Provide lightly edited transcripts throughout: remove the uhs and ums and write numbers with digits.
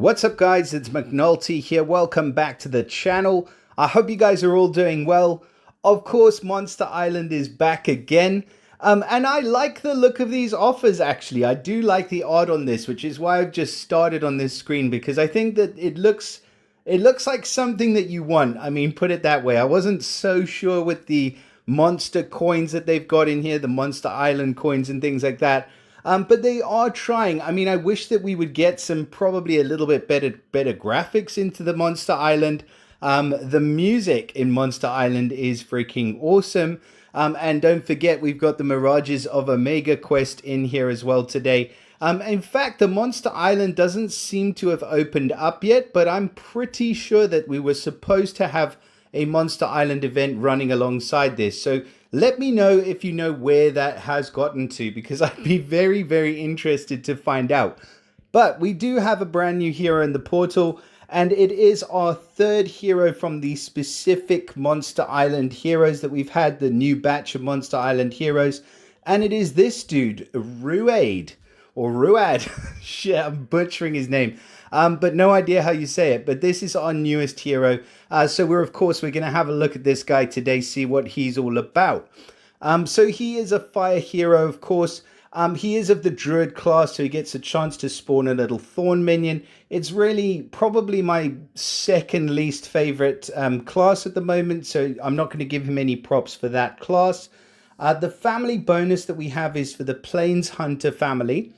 What's up guys, it's McNulty here. Welcome back to the channel. I hope you guys are all doing well. Of course, Monster Island is back again. And I like the look of these offers actually. I do like the art on this, which is why I've just started on this screen because I think that it looks like something that you want. I mean, put it that way. I wasn't so sure with the monster coins that they've got in here, the Monster Island coins and things like that. But they are trying. I mean, I wish that we would get some probably a little bit better graphics into the Monster Island. The music in Monster Island is freaking awesome. And don't forget, we've got the Mirages of Omega quest in here as well today. In fact, the Monster Island doesn't seem to have opened up yet, but I'm pretty sure that we were supposed to have a Monster Island event running alongside this. So let me know if you know where that has gotten to, because I'd be very, very interested to find out. But we do have a brand new hero in the portal, and it is our third hero from the specific Monster Island heroes that we've had, the new batch of Monster Island heroes. And it is this dude, Ruadh, or Ruadh. Shit, I'm butchering his name. But no idea how you say it. But this is our newest hero. So we're going to have a look at this guy today, see what he's all about. So he is a fire hero, of course. He is of the Druid class, so he gets a chance to spawn a little Thorn minion. It's really probably my second least favorite class at the moment, so I'm not going to give him any props for that class. The family bonus that we have is for the Plains Hunter family.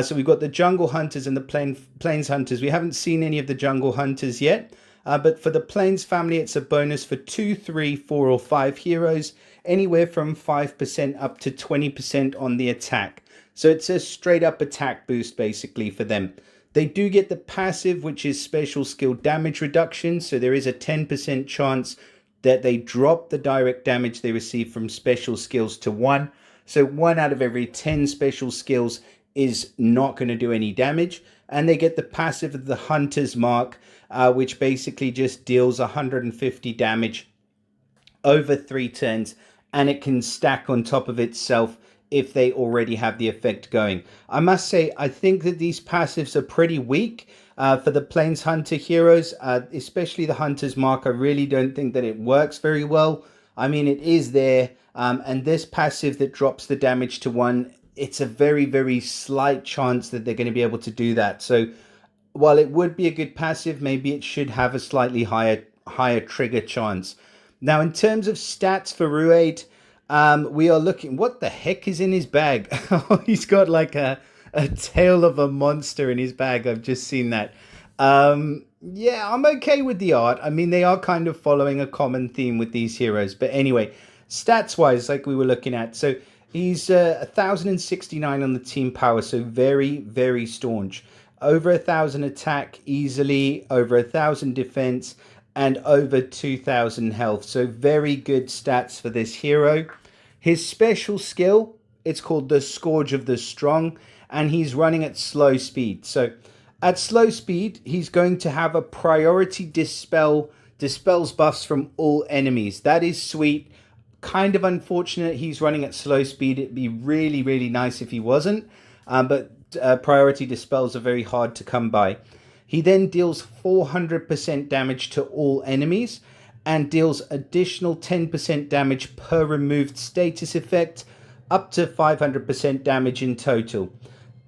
So we've got the Jungle Hunters and the Plains Hunters. We haven't seen any of the Jungle Hunters yet. But for the Plains family, it's a bonus for 2, 3, 4, or 5 heroes. Anywhere from 5% up to 20% on the attack. So it's a straight up attack boost basically for them. They do get the passive, which is special skill damage reduction. So there is a 10% chance that they drop the direct damage they receive from special skills to 1. So 1 out of every 10 special skills is not going to do any damage. And they get the passive of the Hunter's Mark, which basically just deals 150 damage over 3 turns. And it can stack on top of itself if they already have the effect going. I must say, I think that these passives are pretty weak for the Plains Hunter heroes, especially the Hunter's Mark. I really don't think that it works very well. I mean, it is there. And this passive that drops the damage to 1, it's a very, very slight chance that they're going to be able to do that. So while it would be a good passive, maybe it should have a slightly higher trigger chance. Now, in terms of stats for Ruadh, we are looking... What the heck is in his bag? He's got like a tail of a monster in his bag. I've just seen that. Yeah, I'm okay with the art. I mean, they are kind of following a common theme with these heroes. But anyway, stats-wise, like we were looking at. So he's 1,069 on the team power. So very, very staunch. Over 1,000 attack easily. Over 1,000 defense. And over 2,000 health. So very good stats for this hero. His special skill, it's called the Scourge of the Strong. And he's running at slow speed. So at slow speed, he's going to have a priority dispels buffs from all enemies. That is sweet. Kind of unfortunate he's running at slow speed. It'd be really, really nice if he wasn't. But priority dispels are very hard to come by. He then deals 400% damage to all enemies and deals additional 10% damage per removed status effect, up to 500% damage in total.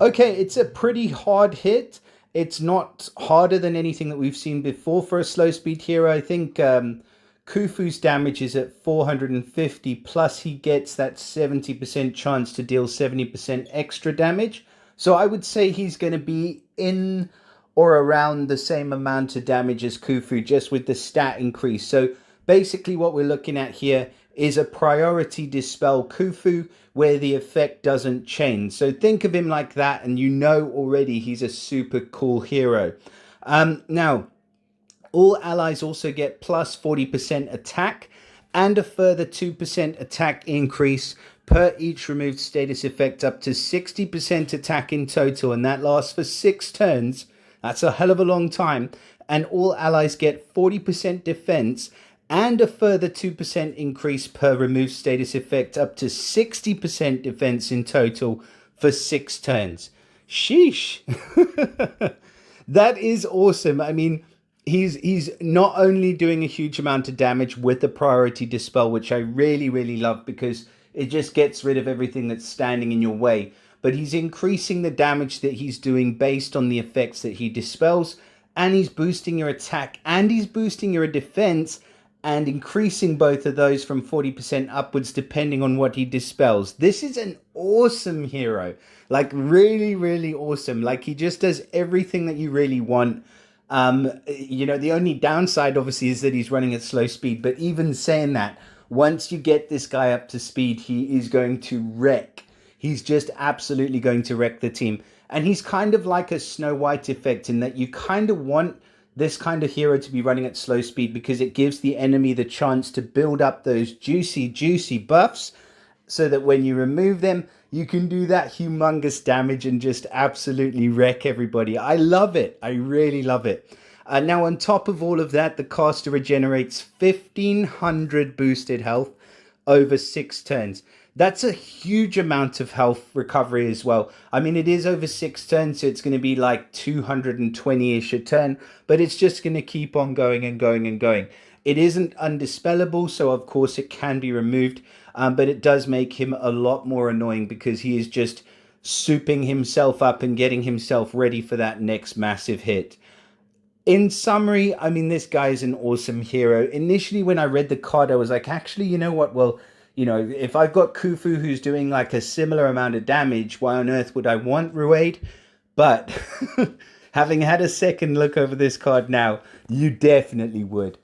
Okay, it's a pretty hard hit. It's not harder than anything that we've seen before for a slow speed hero. I think Khufu's damage is at 450, plus he gets that 70% chance to deal 70% extra damage. So I would say he's going to be in or around the same amount of damage as Khufu, just with the stat increase. So basically what we're looking at here is a priority dispel Khufu where the effect doesn't change. So think of him like that and you know already he's a super cool hero. Now, all allies also get plus 40% attack and a further 2% attack increase per each removed status effect, up to 60% attack in total, and that lasts for 6 turns. That's a hell of a long time. And all allies get 40% defense and a further 2% increase per removed status effect, up to 60% defense in total for 6 turns. Sheesh. That is awesome. I mean, he's not only doing a huge amount of damage with the priority dispel, which I really, really love because it just gets rid of everything that's standing in your way, but he's increasing the damage that he's doing based on the effects that he dispels, and he's boosting your attack and he's boosting your defense and increasing both of those from 40% upwards depending on what he dispels. This is an awesome hero. Like really, really awesome. Like he just does everything that you really want. You know, the only downside obviously is that he's running at slow speed, but even saying that, once you get this guy up to speed, he is going to wreck. He's just absolutely going to wreck the team. And he's kind of like a Snow White effect in that you kind of want this kind of hero to be running at slow speed because it gives the enemy the chance to build up those juicy buffs so that when you remove them, you can do that humongous damage and just absolutely wreck everybody. I love it. I really love it. Now, on top of all of that, the caster regenerates 1,500 boosted health over 6 turns. That's a huge amount of health recovery as well. I mean, it is over 6 turns, so it's going to be like 220-ish a turn, but it's just going to keep on going and going and going. It isn't undispellable, so of course it can be removed, but it does make him a lot more annoying because he is just souping himself up and getting himself ready for that next massive hit. In summary, I mean, this guy is an awesome hero. Initially, when I read the card, I was like, actually, you know what? Well, you know, if I've got Khufu who's doing like a similar amount of damage, why on earth would I want Ruadh? But having had a second look over this card now, you definitely would.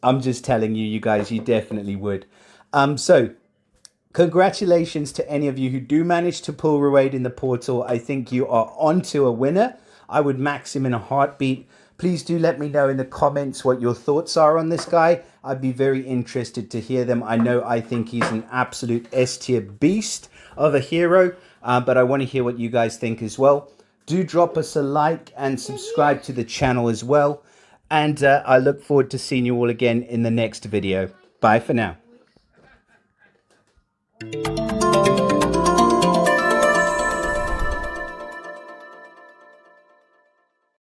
I'm just telling you, you guys, you definitely would. So congratulations to any of you who do manage to pull Ruadh in the portal. I think you are onto a winner. I would max him in a heartbeat. Please do let me know in the comments what your thoughts are on this guy. I'd be very interested to hear them. I think he's an absolute S-tier beast of a hero, but I want to hear what you guys think as well. Do drop us a like and subscribe to the channel as well. And I look forward to seeing you all again in the next video. Bye for now.